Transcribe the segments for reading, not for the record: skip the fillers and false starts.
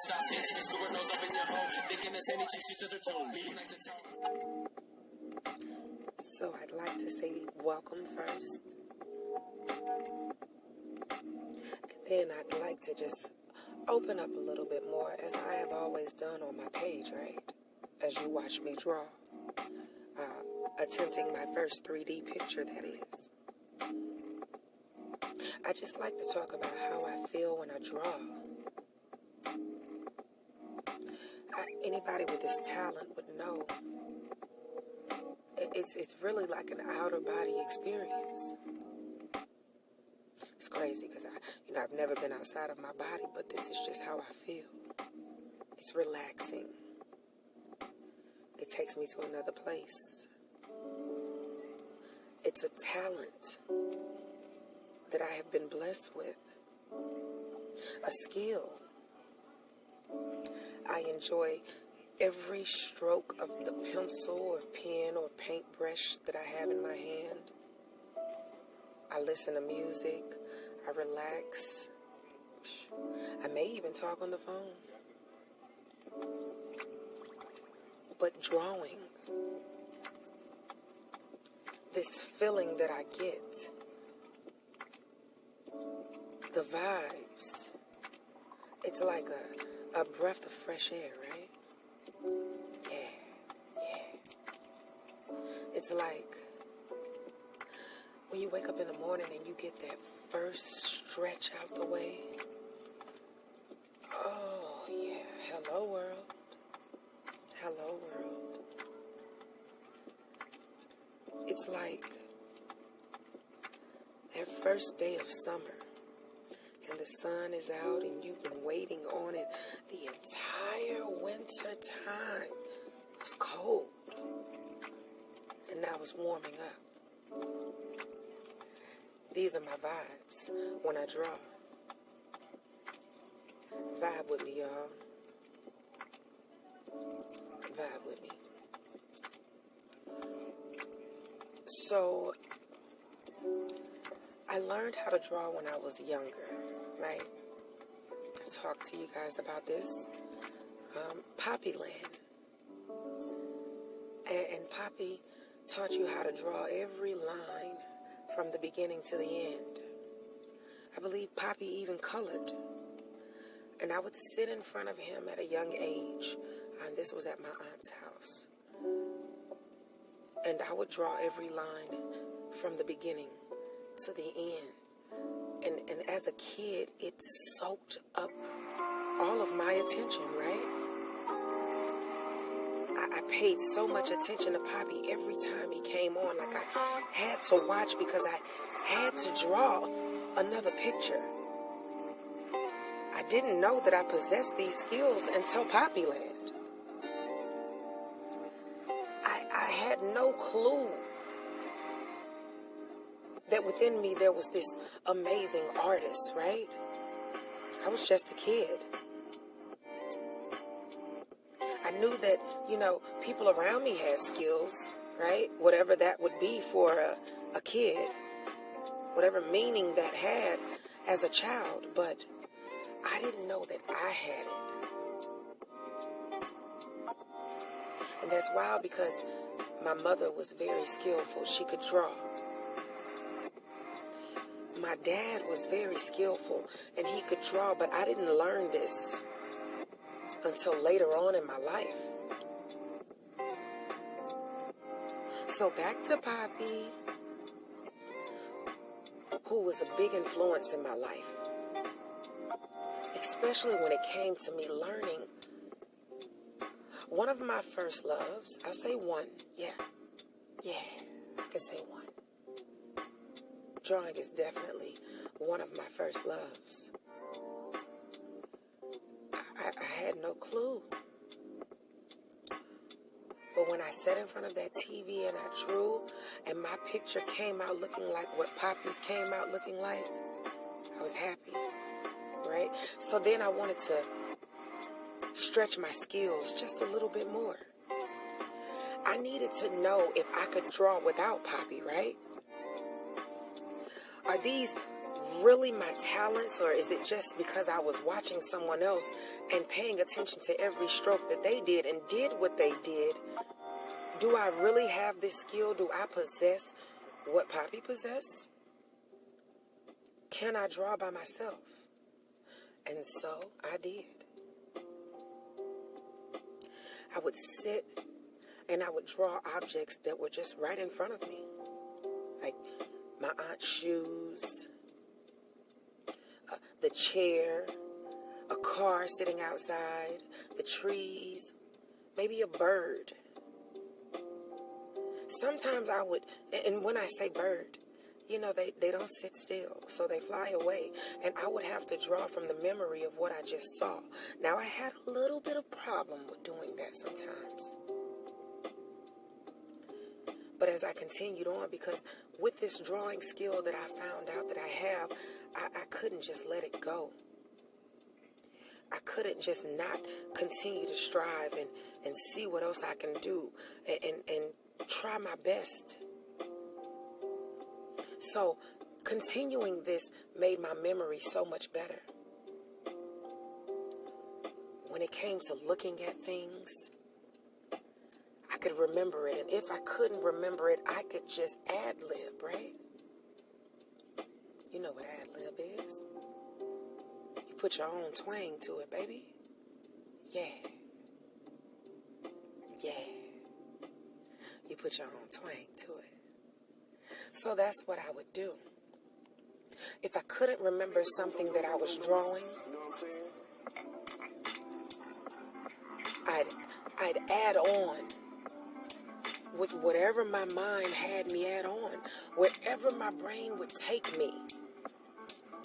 So I'd like to say welcome first. And then I'd like to just open up a little bit more, as I have always done on my page, right? As you watch me draw. Attempting my first 3D picture, that is. I just like to talk about how I feel when I draw. Anybody with this talent would know it's really like an outer body experience. It's crazy because I've never been outside of my body, but this is just how I feel. It's relaxing. It takes me to another place. It's a talent that I have been blessed with. A skill. I enjoy every stroke of the pencil or pen or paintbrush that I have in my hand. I listen to music. I relax. I may even talk on the phone. But drawing, this feeling that I get, the vibes, it's like a breath of fresh air, right? Yeah. It's like when you wake up in the morning and you get that first stretch out the way. Oh, yeah. Hello, world. Hello, world. It's like that first day of summer and the sun is out and you've been waiting on it the entire winter time. It was cold and now it's warming up. These are my vibes when I draw. Vibe with me, y'all. Vibe with me. So, I learned how to draw when I was younger, right? I've talked to you guys about this. Poppy Land. And Poppy taught you how to draw every line from the beginning to the end. I believe Poppy even colored. And I would sit in front of him at a young age. And this was at my aunt's house. And I would draw every line from the beginning to the end. And as a kid, it soaked up all of my attention, right? I paid so much attention to Poppy every time he came on. Like I had to watch because I had to draw another picture. I didn't know that I possessed these skills until Poppy Land. I had no clue that within me there was this amazing artist, right? I was just a kid. I knew that, people around me had skills, right? Whatever that would be for a kid, whatever meaning that had as a child, but I didn't know that I had it. And that's wild because my mother was very skillful. She could draw. My dad was very skillful and he could draw, but I didn't learn this until later on in my life. So back to Poppy, who was a big influence in my life, especially when it came to me learning. One of my first loves, I'll say one, yeah, I can say one. Drawing is definitely one of my first loves. I had no clue. But when I sat in front of that TV and I drew, and my picture came out looking like what Poppy's came out looking like, I was happy, right? So then I wanted to stretch my skills just a little bit more. I needed to know if I could draw without Poppy, right? Are these really my talents, or is it just because I was watching someone else and paying attention to every stroke that they did and did what they did? Do I really have this skill? Do I possess what Poppy possessed? Can I draw by myself? And so I did. I would sit and I would draw objects that were just right in front of me. Like my aunt's shoes, the chair, a car sitting outside, the trees, maybe a bird. Sometimes I would, and when I say bird, they don't sit still, so they fly away. And I would have to draw from the memory of what I just saw. Now, I had a little bit of problem with doing that sometimes. But as I continued on, because with this drawing skill that I found out that I have, I couldn't just let it go. I couldn't just not continue to strive and see what else I can do and try my best. So continuing this made my memory so much better. When it came to looking at things, I could remember it. And if I couldn't remember it, I could just ad-lib, right? You know what ad-lib is. You put your own twang to it, baby. Yeah. You put your own twang to it. So that's what I would do. If I couldn't remember something that I was drawing, I'd add on with whatever my mind had me add on. Wherever my brain would take me,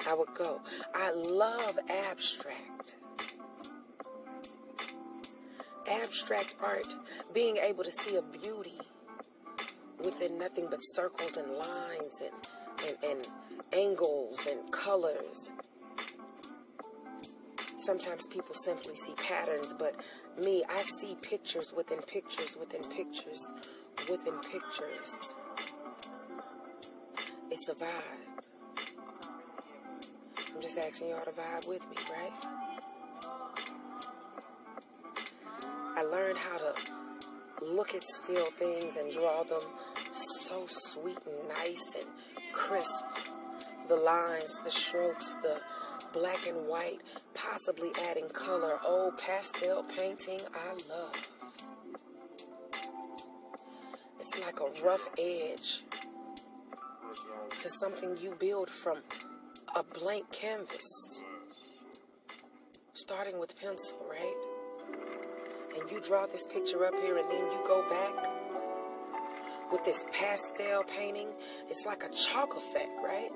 I would go. I love abstract. Abstract art, being able to see a beauty within nothing but circles and lines and angles and colors. Sometimes people simply see patterns, but me, I see pictures within pictures within pictures within pictures. It's a vibe. I'm just asking y'all to vibe with me, right? I learned how to look at still things and draw them so sweet and nice and crisp. The lines, the strokes, the black and white, possibly adding color. Oh, pastel painting, I love. It's like a rough edge to something you build from a blank canvas. Starting with pencil, right? And you draw this picture up here and then you go back with this pastel painting. It's like a chalk effect, right?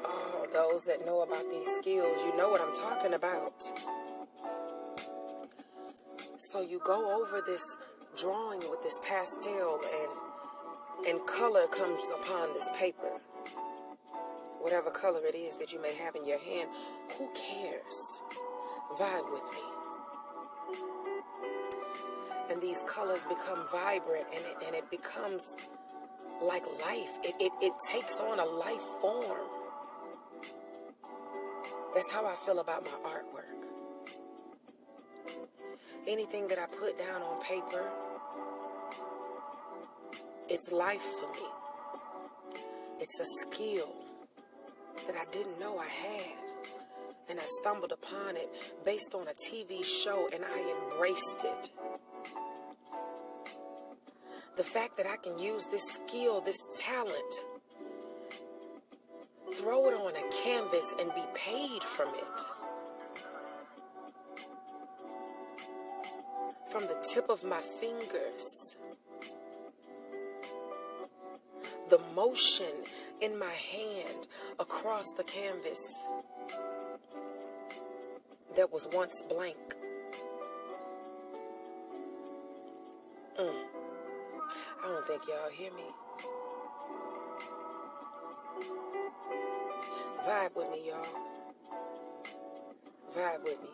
Oh, those that know about these skills, you know what I'm talking about. So you go over this drawing with this pastel and color comes upon this paper. Whatever color it is that you may have in your hand, who cares? Vibe with me. And these colors become vibrant and it becomes like life. It takes on a life form. That's how I feel about my artwork. Anything that I put down on paper, it's life for me. It's a skill that I didn't know I had. And I stumbled upon it based on a TV show and I embraced it. The fact that I can use this skill, this talent, throw it on a canvas and be paid from it. From the tip of my fingers. The motion in my hand across the canvas that was once blank. I don't think y'all hear me. Vibe with me, y'all. Vibe with me.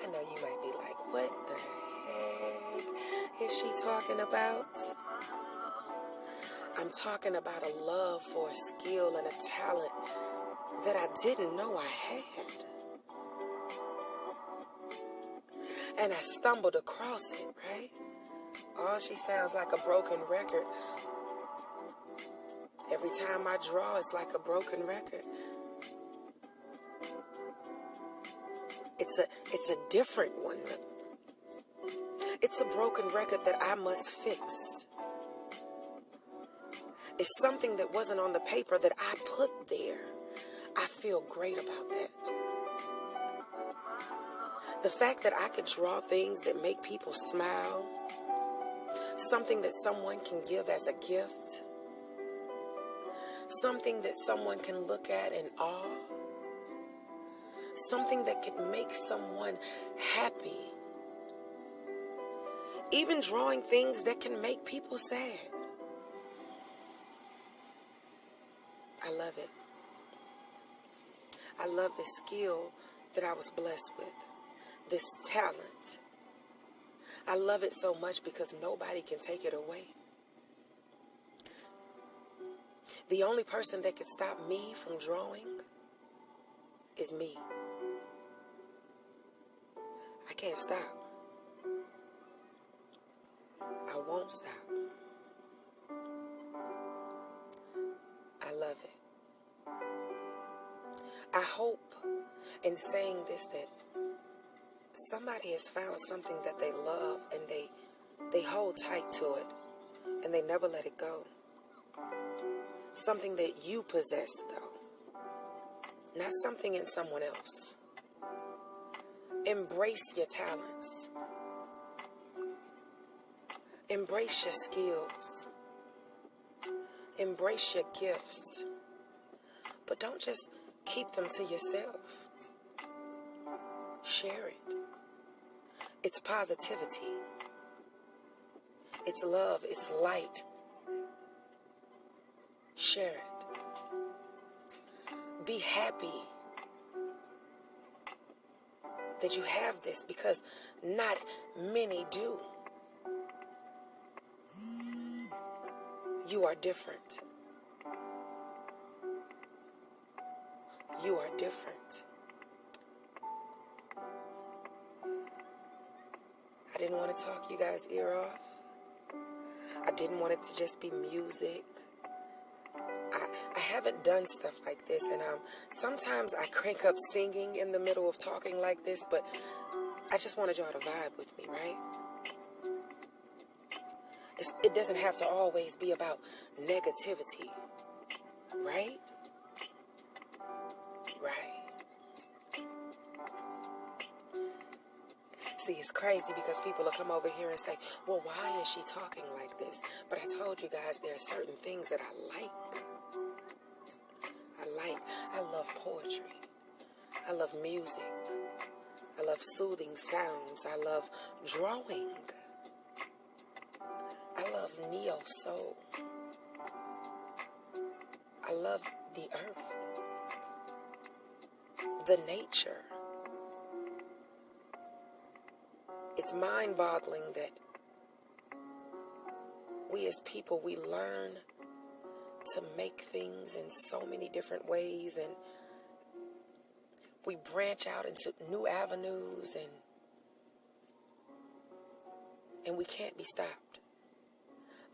I know you might be like, what the heck is she talking about? I'm talking about a love for a skill and a talent that I didn't know I had. And I stumbled across it, right? Oh, she sounds like a broken record. Every time I draw, it's like a broken record. It's a different one. It's a broken record that I must fix. It's something that wasn't on the paper that I put there. I feel great about that. The fact that I could draw things that make people smile, something that someone can give as a gift, something that someone can look at in awe, something that could make someone happy, even drawing things that can make people sad. I love it. I love the skill that I was blessed with, this talent. I love it so much because nobody can take it away. The only person that can stop me from drawing is me. I can't stop. I won't stop. I love it. I hope in saying this that somebody has found something that they love and they hold tight to it and they never let it go. Something that you possess, though, not something in someone else. Embrace your talents. Embrace your skills. Embrace your gifts. But don't just keep them to yourself. Share it. It's positivity. It's love. It's light. Share it. Be happy that you have this because not many do. You are different. You are different. I didn't want to talk you guys' ear off. I didn't want it to just be music. I haven't done stuff like this, and sometimes I crank up singing in the middle of talking like this, but I just wanted y'all to vibe with me, right? It doesn't have to always be about negativity, right? Right. See, it's crazy because people will come over here and say, well, why is she talking like this? But I told you guys there are certain things that I like. I love poetry. I love music. I love soothing sounds. I love drawing. I love neo soul. I love the earth, the nature. It's mind-boggling that we as people, we learn to make things in so many different ways, and we branch out into new avenues, and we can't be stopped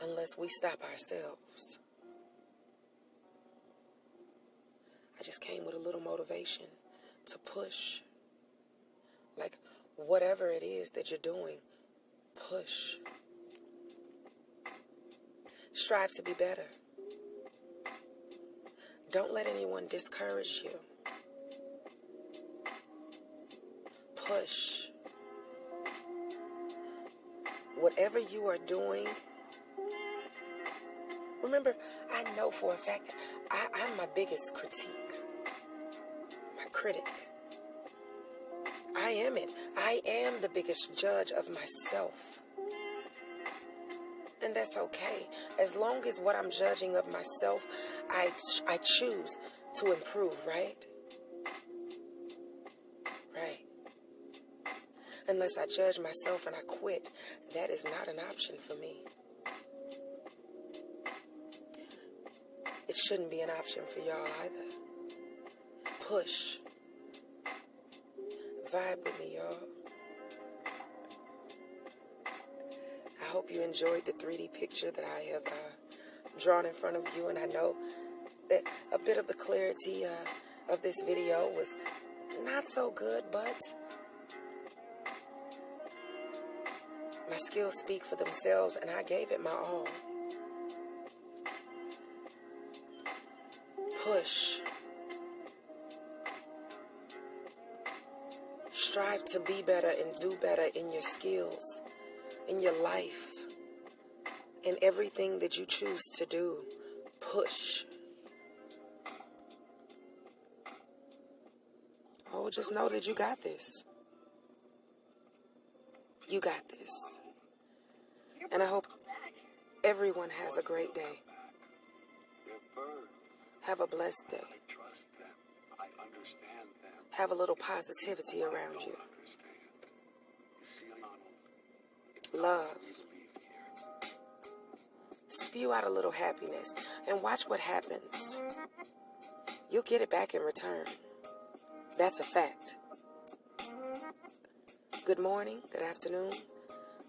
unless we stop ourselves. I just came with a little motivation to push. Like, whatever it is that you're doing, push. Strive to be better. Don't let anyone discourage you. Push. Whatever you are doing, remember, I know for a fact that I'm my biggest critique, my critic. I am it. I am the biggest judge of myself. And that's okay. As long as what I'm judging of myself, I choose to improve, right? Right. Unless I judge myself and I quit, that is not an option for me. shouldn't be an option for y'all either. Push. Vibe with me, y'all. I hope you enjoyed the 3D picture that I have drawn in front of you, and I know that a bit of the clarity of this video was not so good, but my skills speak for themselves, and I gave it my all. Push. Strive to be better and do better in your skills, in your life, in everything that you choose to do. Push. Oh, just know that you got this. You got this. And I hope everyone has a great day. Have a blessed day. Have a little positivity around you. Love. Spew out a little happiness and watch what happens. You'll get it back in return. That's a fact. Good morning, good afternoon,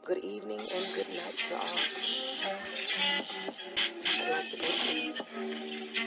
good evening, and good night to all. I'd like to thank you.